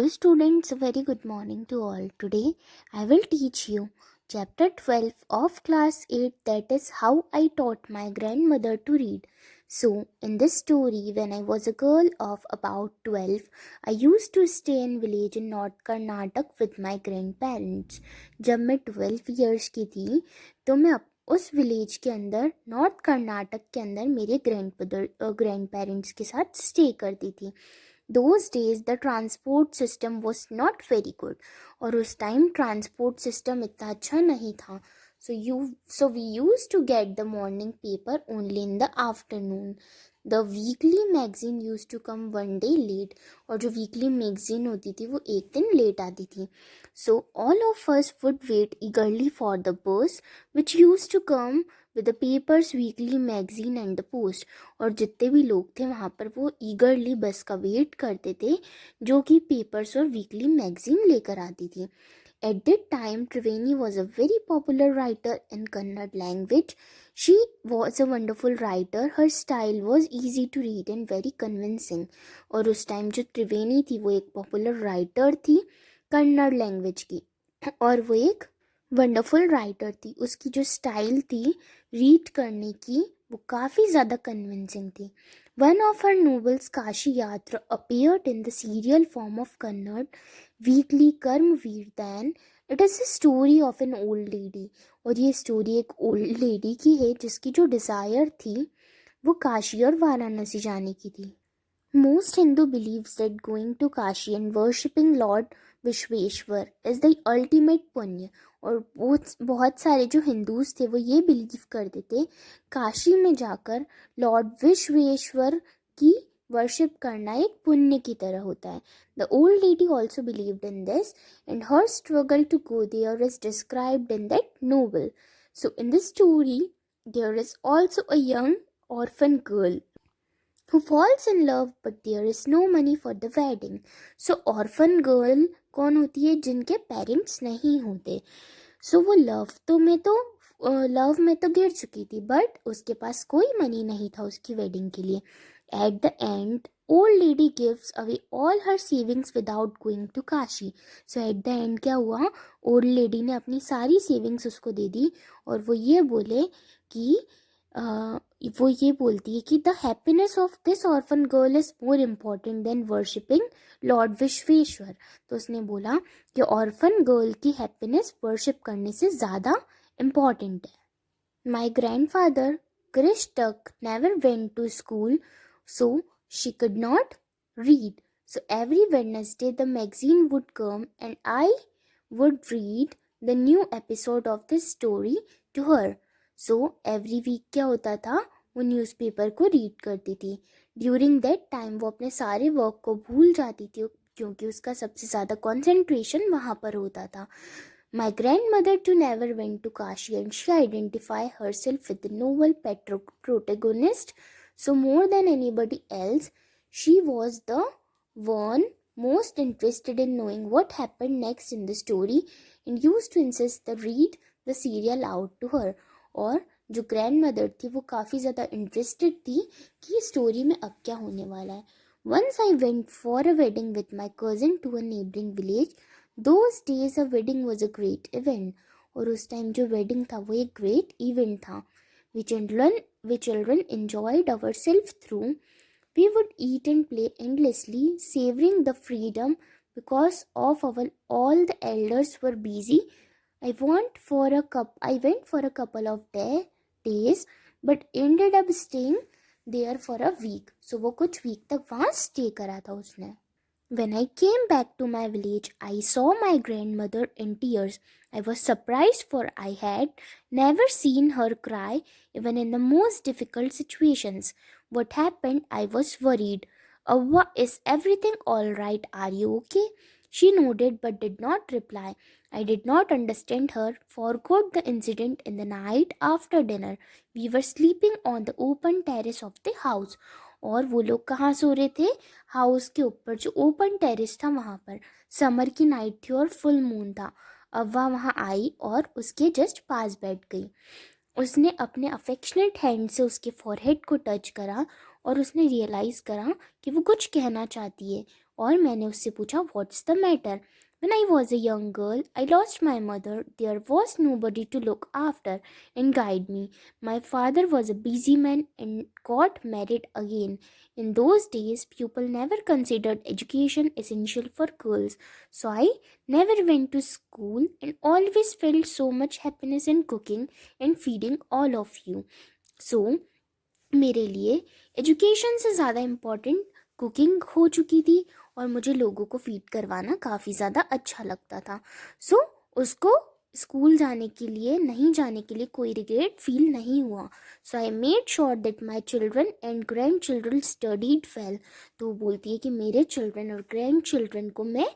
Hello students, a very good morning to all. Today I will teach you chapter 12 of class 8, that is how I taught my grandmother to read. So in this story, when I was a girl of about 12, I used to stay in village in North Karnataka with my grandparents. जब मैं 12 years की थी तो मैं उस village के अंदर north Karnataka के अंदर मेरे ग्रैंड पेरेंट्स के साथ स्टे करती थी. those days the transport system was not very good और उस टाइम ट्रांसपोर्ट सिस्टम इतना अच्छा नहीं था. So we used to get the morning paper only in the afternoon. The weekly magazine used to come one day late और जो weekly magazine होती थी वो एक दिन लेट आती थी. So all of us would wait eagerly for the bus which used to come with the papers, weekly magazine and the post. और जितने भी लोग थे वहाँ पर वो ईगरली बस का वेट करते थे जो कि पेपर्स और वीकली मैगजीन लेकर आती थी. At that time, Triveni was a very popular writer in Kannada language. She was a wonderful writer. Her style was easy to read and very convincing. और उस टाइम जो त्रिवेणी थी वो एक पॉपुलर राइटर थी कन्नड़ लैंग्वेज की और वो एक वंडरफुल राइटर थी. उसकी जो स्टाइल थी रीड करने की वो काफ़ी ज़्यादा कन्विंसिंग थी. One of her novels, Kashi Yatra, appeared in the serial form of Kannada weekly Karmveer Dan. It is a story of an old lady. और ये स्टोरी एक ओल्ड लेडी की है जिसकी जो डिज़ायर थी वो काशी और वाराणसी जाने की थी. Most Hindu believes that going to Kashi and worshipping Lord Vishweshwar is the ultimate पुण्य. और बहुत सारे जो हिंदूज थे वो ये बिलीव करते थे काशी में जाकर लॉर्ड विश्वेश्वर की वर्शिप करना एक पुण्य की तरह होता है. The old lady also believed in this and her struggle to go there is described in that novel. So in this story there is also a young orphan girl who falls in love but there is no money for the wedding. So orphan girl कौन होती है? जिनके parents नहीं होते. सो वो love में तो गिर चुकी थी बट उसके पास कोई मनी नहीं था उसकी वेडिंग के लिए. At the end old lady gives away all her savings without going to Kashi. So at the end क्या हुआ? ओल्ड लेडी ने अपनी सारी सेविंग्स उसको दे दी और वो ये बोलती है कि the happiness of this orphan girl is more important than worshipping lord Vishweshwar. तो उसने बोला कि ऑर्फन गर्ल की हैप्पीनेस वर्शिप करने से ज़्यादा इम्पॉर्टेंट है. माई ग्रैंड फादर कृष्टक never went to school so she could not read. So every Wednesday the magazine would come and I would read the new episode of this story to her. So every week क्या होता था? वो newspaper को read करती थी. During that time वो अपने सारे वर्क को भूल जाती थी क्योंकि उसका सबसे ज़्यादा कॉन्सेंट्रेशन वहाँ पर होता था. My grandmother too never went to Kashi and she identify herself with the novel protagonist. So more than anybody else she was the one most interested in knowing what happened next in the story and used to insist to read the serial out to her. और जो grand mother थी वो काफ़ी ज़्यादा interested थी कि story में अब क्या होने वाला है. Once I went for a wedding with my cousin to a neighbouring village. Those days a wedding was a great event. और उस टाइम जो वेडिंग था वो एक ग्रेट इवेंट था. We children enjoyed ourselves through. We would eat and play endlessly, savoring the freedom because of all the elders were busy. I went for a couple of days but ended up staying there for a week. So वो कुछ week तक वहाँ stay करा था उसने. When I came back to my village, I saw my grandmother in tears. I was surprised for I had never seen her cry even in the most difficult situations. What happened? I was worried. Avva, is everything all right? Are you okay? She nodded but did not reply. I did not understand her, forgot the incident in the night after dinner. We were sleeping on the open terrace of the house. और वो लोग कहाँ सो रहे थे? House के ऊपर जो open terrace था वहाँ पर. समर की नाइट थी और फुल मून था. अव्वा वहाँ आई और उसके जस्ट पास बैठ गई. उसने अपने अफेक्शनेट हैंड से उसके फॉरहेड को टच करा और उसने रियलाइज़ करा कि वो कुछ कहना चाहती है. और मैंने उससे पूछा what's the matter. When I was a young girl, I lost my mother. There was nobody to look after and guide me. My father was a busy man and got married again. In those days, people never considered education essential for girls. So I never went to school and always felt so much happiness in cooking and feeding all of you. So मेरे लिए education से ज़्यादा important cooking हो चुकी थी और मुझे लोगों को फीड करवाना काफ़ी ज़्यादा अच्छा लगता था। सो उसको स्कूल जाने के लिए नहीं जाने के लिए कोई रिग्रेट फील नहीं हुआ। So I made sure that my children and grandchildren studied well. तो वो बोलती है कि मेरे चिल्ड्रन और ग्रैंड चिल्ड्रन को मैं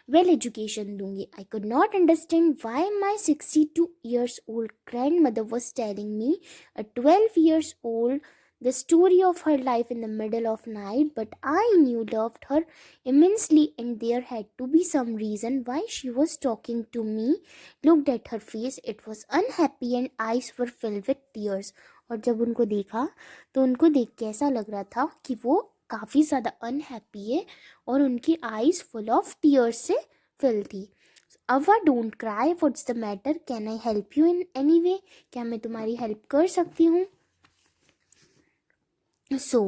वेल एजुकेशन दूंगी। आई could not understand why my 62 years old grand mother was telling me a 12 years old the story of her life in the middle of night, but I knew loved her immensely and there had to be some reason why she was talking to me. Looked at her face, it was unhappy and eyes were filled with tears. और जब उनको देखा तो उनको देख के ऐसा लग रहा था कि वो काफ़ी ज़्यादा अनहैप्पी है और उनकी आईज फुल ऑफ टीयर्स से फिल थी। अवा don't cry, what's the matter, can I help you in any way, क्या मैं तुम्हारी हेल्प कर सकती हूँ। So,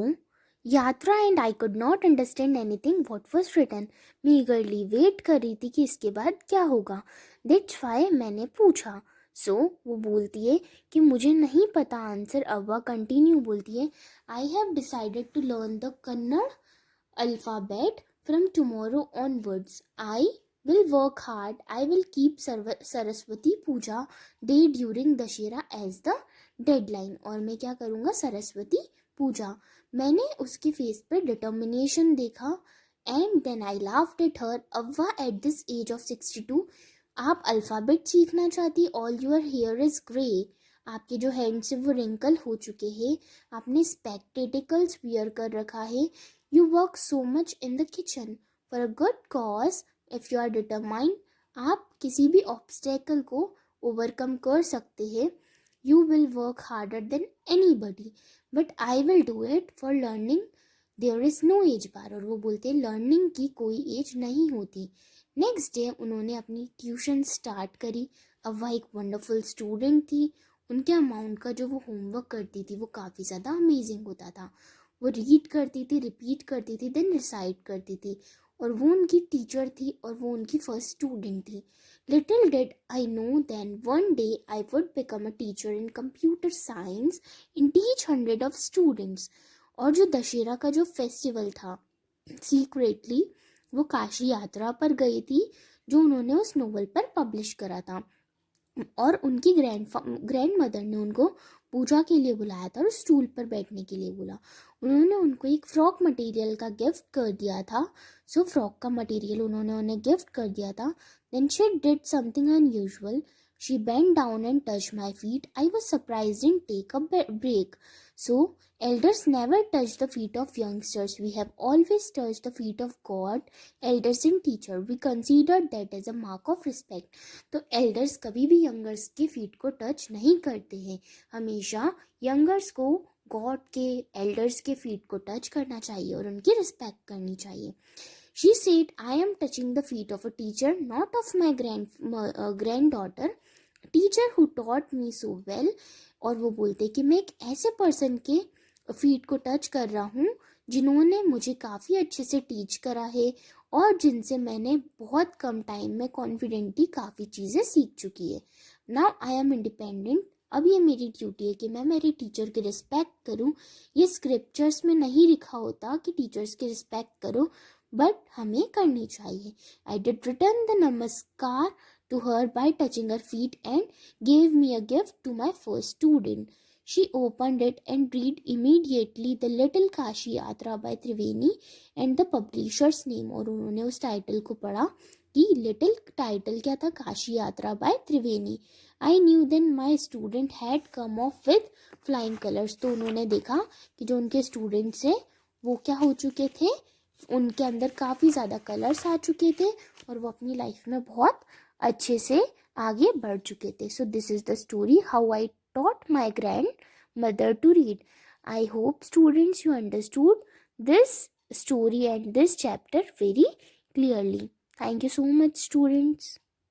Yatra and I could not understand anything what was written. मैं ईगरली वेट कर रही थी कि इसके बाद क्या होगा। दैट्स व्हाई मैंने पूछा। सो वो बोलती है कि मुझे नहीं पता आंसर। अव्वा कंटिन्यू बोलती है, I have decided to learn the Kannada alphabet from tomorrow onwards. I will work hard. I will keep Saraswati Puja day during Dussehra as the deadline. और मैं क्या करूँगा, सरस्वती पूजा। मैंने उसके फेस पे डिटर्मिनेशन देखा and then I laughed at her. Avva at this age of 62 आप alphabet सीखना चाहती, all your hair is grey, आपके जो हैंड्स हैं वो रिंकल हो चुके हैं, आपने स्पेक्टेटिकल्स वियर कर रखा है, you work so much in the kitchen for a good cause. If you are determined, आप किसी भी ऑब्स्टेकल को ओवरकम कर सकते हैं। You will work harder than anybody but I will do it for learning, there is no age bar. और वो बोलते हैं लर्निंग की कोई एज नहीं होती। नेक्स्ट डे उन्होंने अपनी ट्यूशन स्टार्ट करी। अब वह एक वंडरफुल स्टूडेंट थी। उनके अमाउंट का जो वो होमवर्क करती थी वो काफ़ी ज़्यादा अमेजिंग होता था। वो रीड करती थी, रिपीट करती थी, देन रिसाइट करती थी। और वो उनकी टीचर थी और वो उनकी फर्स्ट स्टूडेंट थी। Little did I know then one day I would become a teacher in computer science and teach 100 of students. और जो दशहरा का जो फेस्टिवल था, सीक्रेटली वो काशी यात्रा पर गई थी जो उन्होंने उस नोवेल पर पब्लिश करा था। और उनकी ग्रैंड मदर ने उनको पूजा के लिए बुलाया था और स्टूल पर बैठने के लिए बोला। उन्होंने उनको एक फ्रॉक मटेरियल का गिफ्ट कर दिया था। सो फ्रॉक का मटेरियल उन्होंने उन्हें गिफ्ट कर दिया था। Then she did something unusual, she bent down and touch my feet. I was surprise in take a break. So elders never touch the feet of youngsters. We have always touched the feet of God, elders and teacher. We consider that as a mark of respect. तो elders कभी भी youngers के feet को touch नहीं करते हैं। हमेशा youngers को गॉड के, एल्डर्स के फीट को टच करना चाहिए और उनकी रिस्पेक्ट करनी चाहिए। She said, I am touching the feet of a teacher, not of my granddaughter, a teacher who taught me so well. और वो बोलते कि मैं एक ऐसे पर्सन के फीट को टच कर रहा हूँ जिन्होंने मुझे काफ़ी अच्छे से टीच करा है और जिनसे मैंने बहुत कम टाइम में कॉन्फिडेंटली काफ़ी चीज़ें सीख चुकी है। Now I am independent. अब ये मेरी ड्यूटी है कि मैं मेरे टीचर की रिस्पेक्ट करूँ। ये स्क्रिप्चर्स में नहीं लिखा होता कि टीचर्स की रिस्पेक्ट करो, बट हमें करनी चाहिए। आई डिड रिटर्न द नमस्कार to her by touching her feet and gave me a gift to my first student. She opened it and read immediately the Little Kashi Yatra by Triveni and the publisher's name. और उन्होंने उस title को पढ़ा कि little title क्या था, Kashi Yatra by Triveni. I knew then my student had come off with flying colours. तो उन्होंने देखा कि जो उनके स्टूडेंट्स हैं वो क्या हो चुके थे, उनके अंदर काफ़ी ज़्यादा कलर्स आ चुके थे और वो अपनी लाइफ में बहुत अच्छे से आगे बढ़ चुके थे। So this is the story how I taught my grandmother to read. I hope students you understood this story and this chapter very clearly. Thank you so much, students.